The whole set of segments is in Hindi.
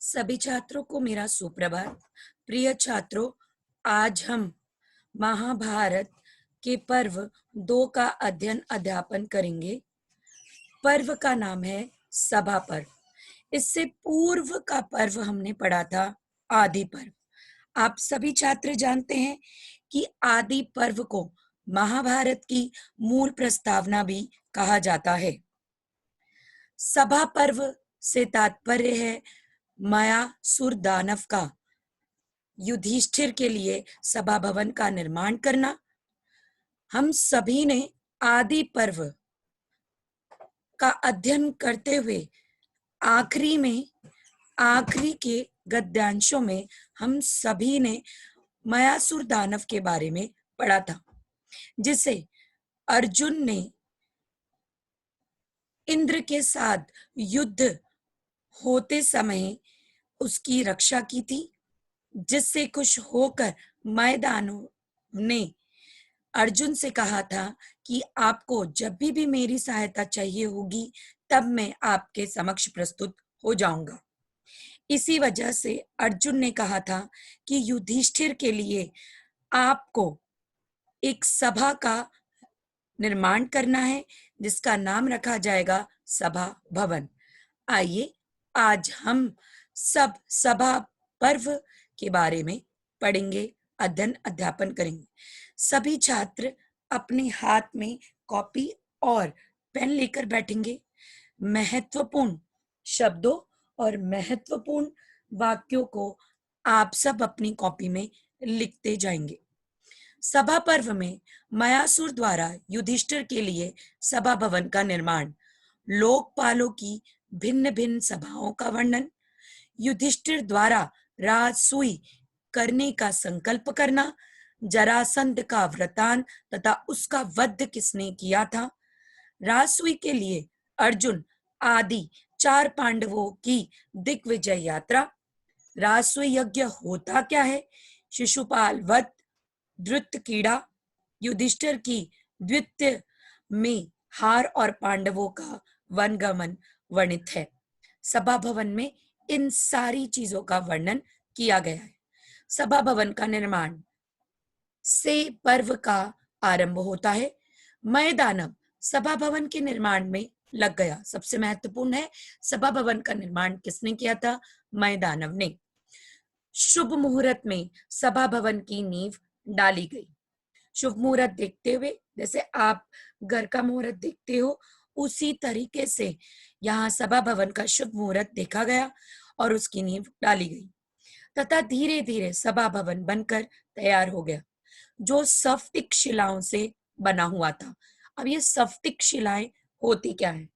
सभी छात्रों को मेरा सुप्रभात। प्रिय छात्रों, आज हम महाभारत के पर्व 2 का अध्ययन अध्यापन करेंगे। पर्व का नाम है सभा पर्व। इससे पूर्व का पर्व हमने पढ़ा था आदि पर्व। आप सभी छात्र जानते हैं कि आदि पर्व को महाभारत की मूल प्रस्तावना भी कहा जाता है। सभा पर्व से तात्पर्य है मायासुर दानव का युधिष्ठिर के लिए सभा भवन का निर्माण करना। हम सभी ने आदि पर्व का अध्ययन करते हुए आखिरी के गद्यांशों में हम सभी ने मायासुर दानव के बारे में पढ़ा था, जिसे अर्जुन ने इंद्र के साथ युद्ध होते समय उसकी रक्षा की थी, जिससे खुश होकर मैदानों ने अर्जुन से कहा था कि आपको जब भी मेरी सहायता चाहिए होगी तब मैं आपके समक्ष प्रस्तुत हो जाऊंगा। इसी वजह से अर्जुन ने कहा था कि युधिष्ठिर के लिए आपको एक सभा का निर्माण करना है, जिसका नाम रखा जाएगा सभा भवन। आइए आज हम सब सभा पर्व के बारे में पढ़ेंगे, अध्ययन अध्यापन करेंगे। सभी छात्र अपने हाथ में कॉपी और पेन लेकर बैठेंगे। महत्वपूर्ण शब्दों और महत्वपूर्ण वाक्यों को आप सब अपनी कॉपी में लिखते जाएंगे। सभा पर्व में मायासुर द्वारा युधिष्ठिर के लिए सभा भवन का निर्माण, लोकपालों की भिन्न भिन्न सभाओं का वर्णन, युधिष्ठिर द्वारा राजसूय करने का संकल्प करना, जरासंध का वृतांत तथा उसका वध किसने किया था, राजसूय के लिए अर्जुन आदि 4 पांडवों की दिग्विजय यात्रा, राजसूय यज्ञ होता क्या है, शिशुपाल वध, धृत कीड़ा, युधिष्ठिर की द्वितीय में हार और पांडवों का वनगमन वर्णित है। सभा भवन में इन सारी चीजों का वर्णन किया गया है। सभा भवन का निर्माण से पर्व का आरंभ होता है। मैदानव सभा भवन के निर्माण में लग गया। सबसे महत्वपूर्ण है, सभा भवन का निर्माण किसने किया था? मैदानव ने। शुभ मुहूर्त में सभा भवन की नींव डाली गई। शुभ मुहूर्त देखते हुए, जैसे आप घर का मुहूर्त देखते हो, उसी तरीके से यहाँ सभा भवन का शुभ मुहूर्त देखा गया और उसकी नींव डाली गई तथा धीरे धीरे सभा भवन बनकर तैयार हो गया, जो स्फटिक शिलाओं से बना हुआ था। अब ये स्फटिक शिलाएं होती क्या है?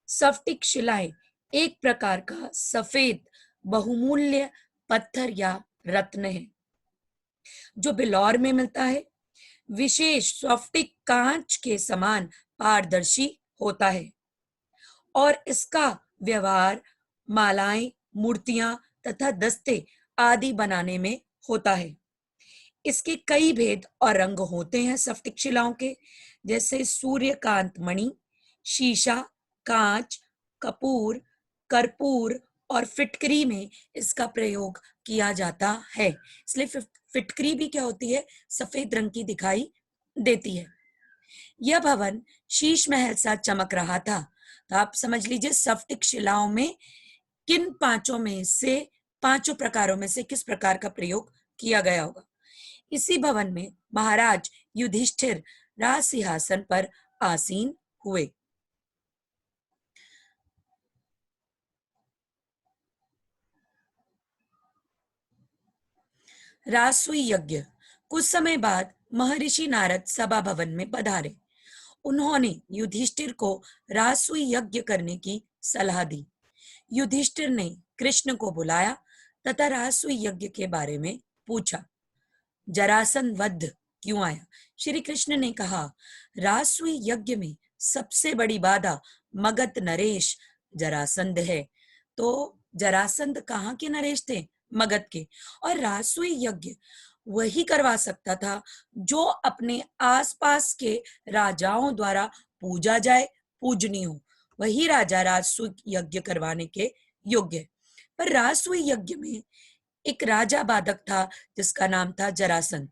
स्फटिक शिलाएं एक प्रकार का सफेद बहुमूल्य पत्थर या रत्न है, जो बिलौर में मिलता है। विशेष स्फटिक कांच के समान पारदर्शी होता है और इसका व्यवहार मालाएं, मूर्तियां तथा दस्ते आदि बनाने में होता है। इसके कई भेद और रंग होते हैं स्फटिक शिलाओं के, जैसे सूर्यकांत मणि, शीशा, कांच, कपूर, कर्पूर और फिटकरी में इसका प्रयोग किया जाता है। इसलिए फिटकरी भी क्या होती है? सफेद रंग की दिखाई देती है। यह भवन शीश महल सा चमक रहा था। तो आप समझ लीजिए स्फटिक शिलाओं में किन पांचों प्रकारों में से किस प्रकार का प्रयोग किया गया होगा। इसी भवन में महाराज युधिष्ठिर राज सिंहासन पर आसीन हुए। राजसूय यज्ञ। कुछ समय बाद महर्षि नारद सभा भवन में पधारे। उन्होंने युधिष्ठिर को राजसूय यज्ञ करने की सलाह दी। युधिष्ठिर ने कृष्ण को बुलाया तथा राजसूय यज्ञ के बारे में पूछा। जरासंध वध क्यों आया? श्री कृष्ण ने कहा, राजसूय यज्ञ में सबसे बड़ी बाधा मगध नरेश जरासंध है। तो जरासंध कहाँ के नरेश थे? मगध के। और राजसूय यज्ञ वही करवा सकता था जो अपने आसपास के राजाओं द्वारा पूजनीय हो। वही राजा राजसूय यज्ञ करवाने के योग्य है। पर रासुई यज्ञ में एक राजा बाधक था जिसका नाम था जरासंध,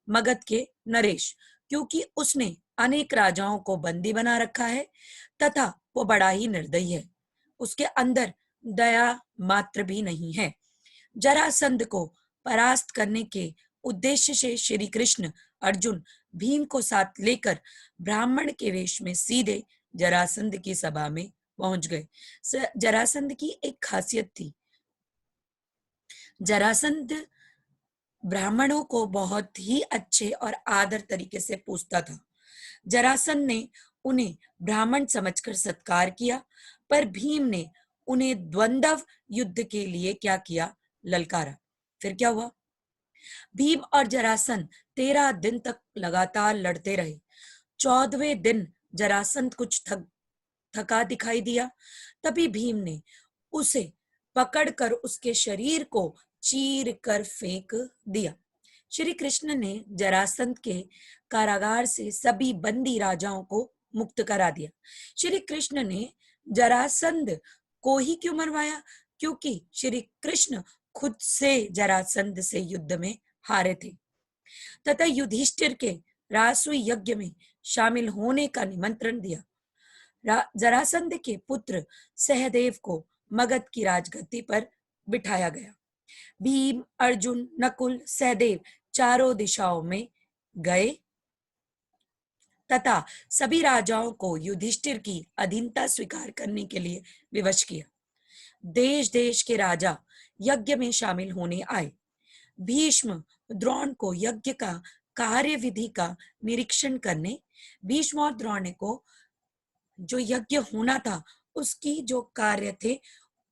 मगध के नरेश। क्योंकि उसने अनेक राजाओं को बंदी बना रखा है तथा वो बड़ा ही निर्दयी है, उसके अंदर दया मात्र भी नहीं है। जरासंध को परास्त करने के उद्देश्य से श्री कृष्ण अर्जुन भीम को साथ लेकर ब्राह्मण के वेश में सीधे जरासंध की सभा में पहुंच गए। जरासंध की एक खासियत थी, जरासंध ब्राह्मणों को बहुत ही अच्छे और आदर तरीके से पूछता था। जरासंध ने उन्हें ब्राह्मण समझकर सत्कार किया, पर भीम ने उन्हें द्वंद्व युद्ध के लिए क्या किया, ललकारा। फिर क्या हुआ? भीम और जरासंध 13 दिन तक लगातार लड़ते रहे। 14वें दिन जरासंध कुछ थका दिखाई दिया। तभी भीम ने उसे पकड़कर उसके शरीर को चीर कर फेंक दिया। श्री कृष्ण ने जरासंध के कारागार से सभी बंदी राजाओं को मुक्त करा दिया। श्री कृष्ण ने जरासंध को ही क्यों मरवाया? क्योंकि श्री कृष्ण खुद से जरासंध से युद्ध में हारे थे तथा युधिष्ठिर के रासुई यज्ञ में शामिल होने का निमंत्रण दिया। जरासंध के पुत्र सहदेव को मगध की राजगद्दी पर बिठाया गया। भीम, अर्जुन, नकुल, सहदेव चारों दिशाओं में गए तथा सभी राजाओं को युधिष्ठिर की अधीनता स्वीकार करने के लिए विवश किया। देश देश के राजा यज्ञ में शामिल होने आए। भीष्म द्रोण को यज्ञ का कार्य विधि का निरीक्षण करने, भीष्म और द्रोण को जो यज्ञ होना था उसकी जो कार्य थे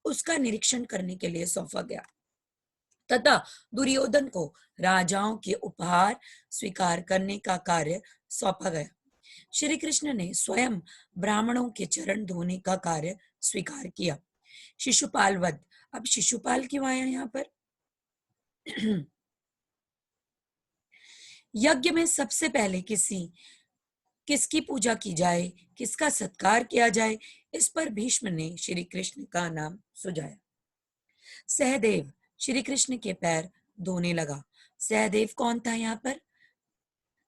उसका निरीक्षण करने के लिए सौंपा गया तथा दुर्योधन को राजाओं के उपहार स्वीकार करने का कार्य सौंपा गया। श्री कृष्ण ने स्वयं ब्राह्मणों के चरण धोने का कार्य स्वीकार किया। शिशुपाल वध। अब शिशुपाल क्यों आया यहाँ पर? यज्ञ में सबसे पहले किसकी पूजा की जाए, किसका सत्कार किया जाए, इस पर भीष्म ने श्री कृष्ण का नाम सुझाया। सहदेव श्री कृष्ण के पैर धोने लगा। सहदेव कौन था यहाँ पर?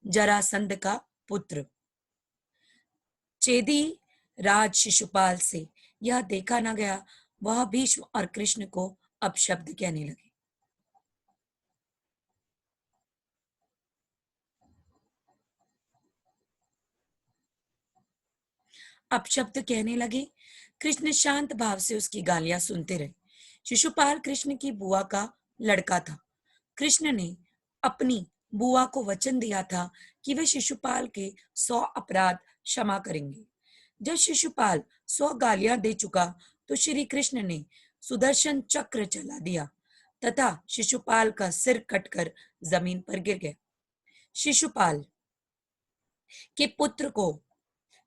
जरासंध का पुत्र। चेदी राज शिशुपाल से यह देखा न गया, वह भीष्म और कृष्ण को अपशब्द कहने लगे। अपशब्द कहने लगे। कृष्ण शांत भाव से उसकी गालियां सुनते रहे। शिशुपाल कृष्ण की बुआ का लड़का था। कृष्ण ने अपनी बुआ को वचन दिया था कि वे शिशुपाल के 100 अपराध क्षमा करेंगे। जब शिशुपाल 100 गालियां दे चुका तो श्री कृष्ण ने सुदर्शन चक्र चला दिया तथा शिशुपाल का सिर कटकर जमीन पर गिर गया। शिशुपाल के पुत्र को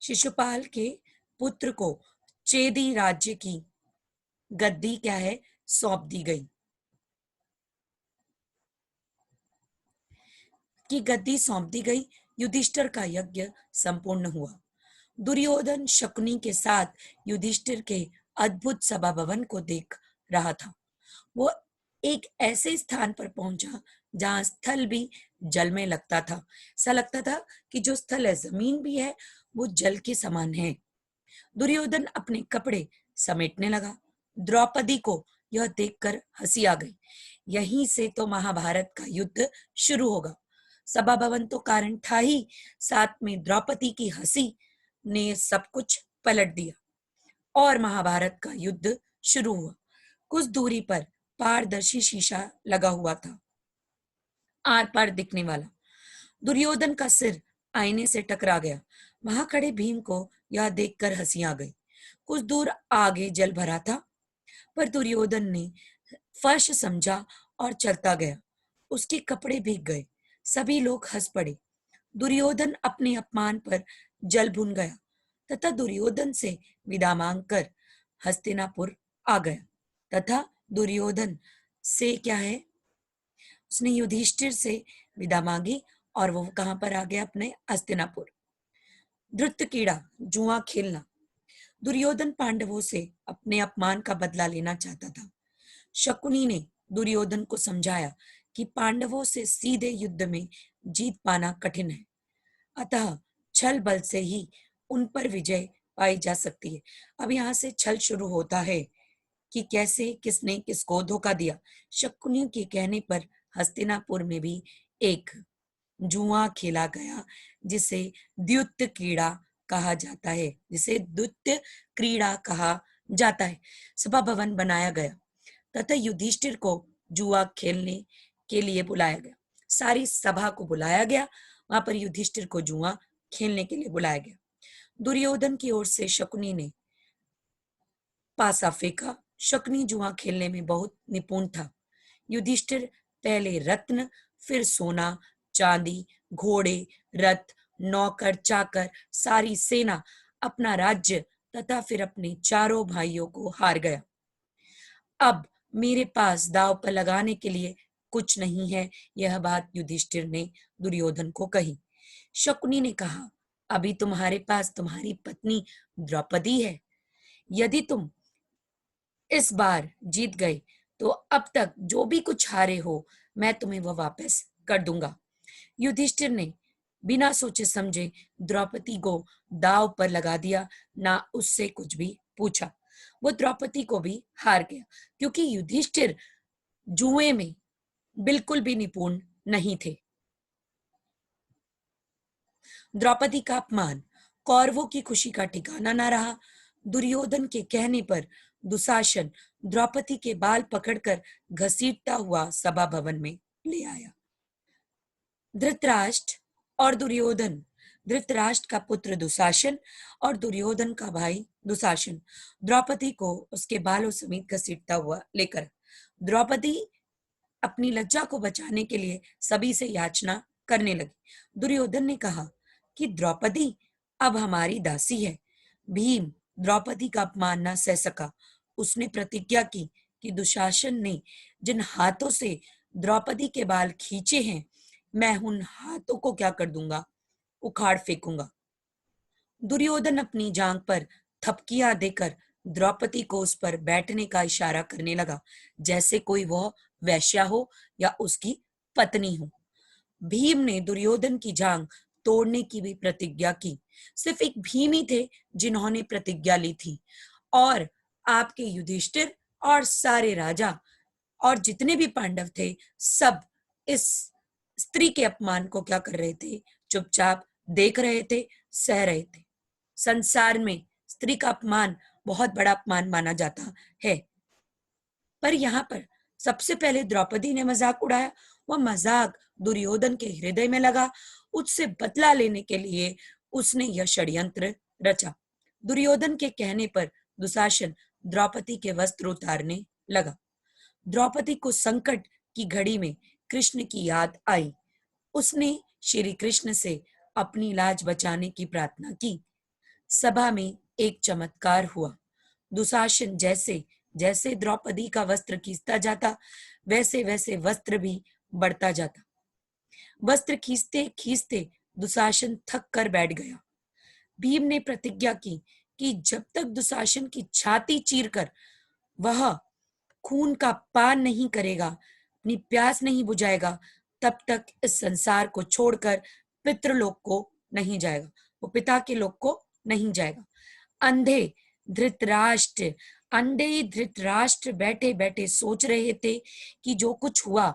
शिशुपाल के पुत्र को चेदी राज्य की गद्दी क्या है, सौंप दी गई। युधिष्ठिर का यज्ञ संपूर्ण हुआ। दुर्योधन शकुनी के साथ युधिष्ठिर के अद्भुत सभा भवन को देख रहा था। वो एक ऐसे स्थान पर पहुंचा जहां स्थल भी जल में लगता था। ऐसा लगता था कि जो स्थल है, जमीन भी है, वो जल के समान है। दुर्योधन अपने कपड़े समेटने लगा। द्रौपदी को यह देखकर हंसी आ गई। यहीं से तो महाभारत का युद्ध शुरू होगा। सभा भवन तो कारण था ही, साथ में द्रौपदी की हंसी ने सब कुछ पलट दिया और महाभारत का युद्ध शुरू हुआ। कुछ दूरी पर पारदर्शी शीशा लगा हुआ था, आर पार दिखने वाला। दुर्योधन का सिर आईने से टकरा गया। वहां खड़े भीम को यह देखकर हंसी आ गई। कुछ दूर आगे जल भरा था, पर दुर्योधन ने फर्श समझा और चलता गया। उसके कपड़े भीग गए। सभी लोग हंस पड़े। दुर्योधन अपने अपमान पर जल भुन गया तथा दुर्योधन से विदा मांगकर हस्तिनापुर आ गया तथा दुर्योधन से क्या है, उसने युधिष्ठिर से विदा मांगी और वो कहां पर आ गया, अपने हस्तिनापुर। धृत कीड़ा, जुआ खेलना। दुर्योधन पांडवों से अपने अपमान का बदला लेना चाहता था। शकुनी ने दुर्योधन को समझाया कि पांडवों से सीधे युद्ध में जीत पाना कठिन है, अतः छल बल से ही उन पर विजय पाई जा सकती है। अब यहाँ से छल शुरू होता है कि कैसे किसने किसको धोखा दिया। शकुनी के कहने पर हस्तिनापुर में भी एक जुआ खेला गया, जिसे द्युत क्रीड़ा कहा जाता है, सभा भवन बनाया गया तथा युधिष्ठिर को जुआ खेलने के लिए बुलाया गया। सारी सभा को बुलाया गया, वहां पर युधिष्ठिर को जुआ खेलने के लिए बुलाया गया। दुर्योधन की ओर से शकुनी ने पासा फेंका। शकुनी जुआ खेलने में बहुत निपुण था। युधिष्ठिर पहले रत्न, फिर सोना, चांदी, घोड़े, रथ, नौकर, चाकर, सारी सेना, अपना राज्य तथा फिर अपने चारों भाइयों को हार गया। अब मेरे पास दांव पर लगाने के लिए कुछ नहीं है, यह बात युधिष्ठिर ने दुर्योधन को कही। शकुनी ने कहा, अभी तुम्हारे पास तुम्हारी पत्नी द्रौपदी है। यदि तुम इस बार जीत गए तो अब तक जो भी कुछ हारे हो, मैं तुम्हें वह वापस कर दूंगा। युधिष्ठिर ने बिना सोचे समझे द्रौपदी को दांव पर लगा दिया, ना उससे कुछ भी पूछा। वो द्रौपदी को भी हार गया, क्योंकि युधिष्ठिर जुए में बिल्कुल भी निपुण नहीं थे। द्रौपदी का अपमान, कौरवों की खुशी का ठिकाना न रहा। दुर्योधन के कहने पर दुशासन द्रौपदी के बाल पकड़कर घसीटता हुआ सभा भवन में ले आया। धृतराष्ट्र और दुर्योधन, धृतराष्ट्र का पुत्र दुशासन और दुर्योधन का भाई दुशासन द्रौपदी को उसके बालों समेत घसीटता हुआ लेकर। द्रौपदी अपनी लज्जा को बचाने के लिए सभी से याचना करने लगी। दुर्योधन ने कहा कि द्रौपदी अब हमारी दासी है। भीम द्रौपदी का अपमान न सह सका। उसने प्रतिज्ञा की कि दुशासन ने जिन हाथों से द्रौपदी के बाल खींचे हैं, मैं उन हाथों को क्या कर दूंगा, उखाड़ फेंकूंगा। दुर्योधन अपनी जांग पर थपकियां देकर द्रौपदी को उस पर बैठने का इशारा करने लगा, जैसे कोई वह वैश्या हो या उसकी पत्नी हो। भीम ने दुर्योधन की जांग तोड़ने की भी प्रतिज्ञा की। सिर्फ एक भीम ही थे जिन्होंने प्रतिज्ञा ली थी, और आपके युधिष्ठिर और सारे राजा और जितने भी पांडव थे, सब इस स्त्री के अपमान को क्या कर रहे थे, चुपचाप देख रहे थे, सह रहे थे। संसार में स्त्री का अपमान बहुत बड़ा अपमान माना जाता है, पर यहाँ पर सबसे पहले द्रौपदी ने मजाक उड़ाया। वह मजाक दुर्योधन के हृदय में लगा। उससे बदला लेने के लिए उसने यह षड्यंत्र रचा। दुर्योधन के कहने पर दुशासन द्रौपदी के वस्त्र उतारने लगा। द्रौपदी को संकट की घड़ी में कृष्ण की याद आई। उसने श्री कृष्ण से अपनी लाज बचाने की प्रार्थना की। सभा में एक चमत्कार हुआ। दुशासन जैसे जैसे द्रौपदी का वस्त्र खींचता जाता, वैसे वैसे वस्त्र भी बढ़ता जाता। वस्त्र खींचते खींचते दुशासन थक कर बैठ गया। भीम ने प्रतिज्ञा की कि जब तक दुशासन की छाती चीरकर वह खून का पान नहीं करेगा, अपनी प्यास नहीं बुझाएगा, तब तक इस संसार को छोड़कर पितृलोक को नहीं जाएगा, वो पिता के लोक को नहीं जाएगा। अंधे धृतराष्ट्र अंधे धृतराष्ट्र बैठे बैठे सोच रहे थे कि जो कुछ हुआ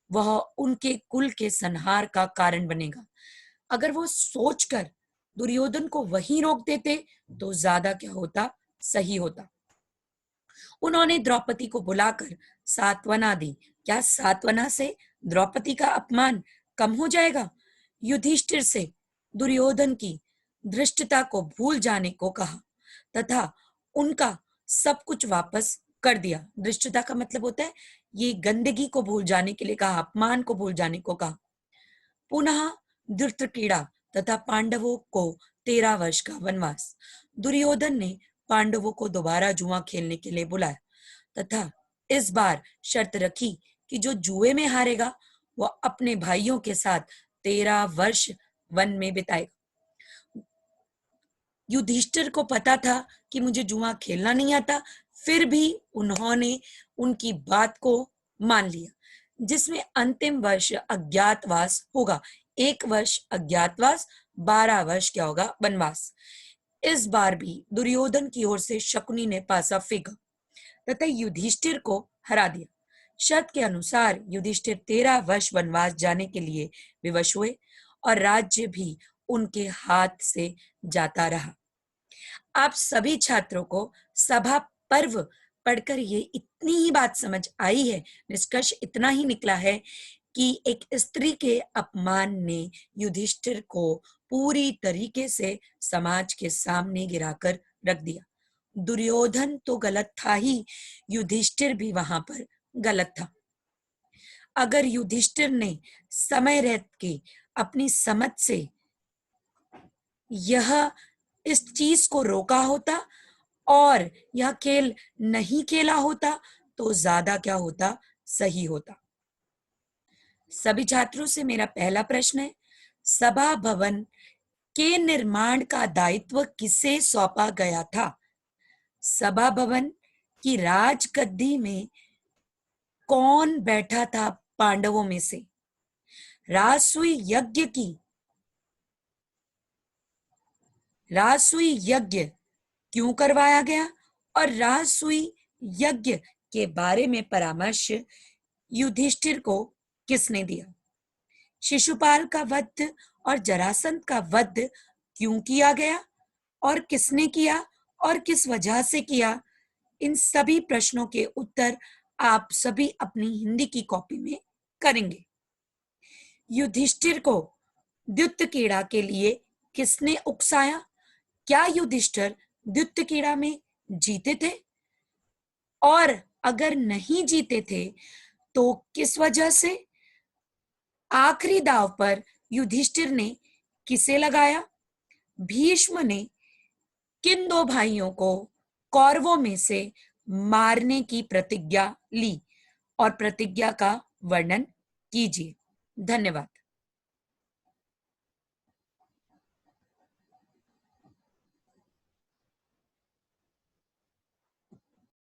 वह उनके कुल के संहार का कारण बनेगा। अगर वो सोचकर दुर्योधन को वहीं रोक देते तो ज्यादा क्या होता, सही होता। उन्होंने द्रौपदी को बुलाकर सांत्वना दी। क्या सांत्वना से द्रौपदी का अपमान कम हो जाएगा? युधिष्ठिर से दुर्योधन की धृष्टता को भूल जाने को कहा तथा उनका सब कुछ वापस कर दिया। धृष्टता का मतलब होता है ये गंदगी को भूल जाने के लिए कहा, अपमान को भूल जाने को कहा। पुनः धृतक्रीड़ा तथा पांडवों को 13 वर्ष का वनवास। दुर्योधन ने पांडवों को दोबारा जुआ खेलने के लिए बुलाया तथा इस बार शर्त रखी कि जो जुए में हारेगा वह अपने भाइयों के साथ 13 वर्ष वन में बिताएगा। युधिष्ठिर को पता था कि मुझे जुआ खेलना नहीं आता, फिर भी उन्होंने उनकी बात को मान लिया, जिसमें अंतिम वर्ष अज्ञातवास होगा। 1 वर्ष अज्ञातवास, 12 वर्ष क्या होगा? वनवास। इस बार भी दुर्योधन की ओर से शकुनी ने पासा फेंका तथा युधिष्ठिर को हरा दिया। शर्त के अनुसार युधिष्ठिर 13 वर्ष वनवास जाने के लिए विवश हुए और राज्य भी उनके हाथ से जाता रहा। आप सभी छात्रों को सभा पर्व पढ़कर ये इतनी ही बात समझ आई है, निष्कर्ष इतना ही निकला है कि एक स्त्री के अपमान ने युधिष्ठिर को पूरी तरीके से समाज के सामने गिराकर रख दिया। दुर्योधन तो गलत था ही, युधिष्ठिर भी वहां पर गलत था। अगर युधिष्ठिर ने समय रहते के अपनी समझ से यह इस चीज को रोका होता और यह खेल नहीं खेला होता तो ज्यादा क्या होता? सही होता। सभी छात्रों से मेरा पहला प्रश्न है, सभा भवन के निर्माण का दायित्व किसे सौंपा गया था? सभा भवन की राजगद्दी में कौन बैठा था पांडवों में से? राजसूय यज्ञ क्यों करवाया गया और राजसूय यज्ञ के बारे में परामर्श युधिष्ठिर को किसने दिया? शिशुपाल का वध और जरासंध का वध क्यों किया गया और किसने किया और किस वजह से किया? इन सभी प्रश्नों के उत्तर आप सभी अपनी हिंदी की कॉपी में करेंगे। युधिष्ठिर को द्युत्तक्रीड़ा के लिए किसने उकसाया? क्या युधिष्ठिर द्युत्तक्रीड़ा में जीते थे? और अगर नहीं जीते थे तो किस वजह से? आखिरी दाव पर युधिष्ठिर ने किसे लगाया? भीष्म ने किन 2 भाइयों को कौरवों में से मारने की प्रतिज्ञा ली और प्रतिज्ञा का वर्णन कीजिए। धन्यवाद।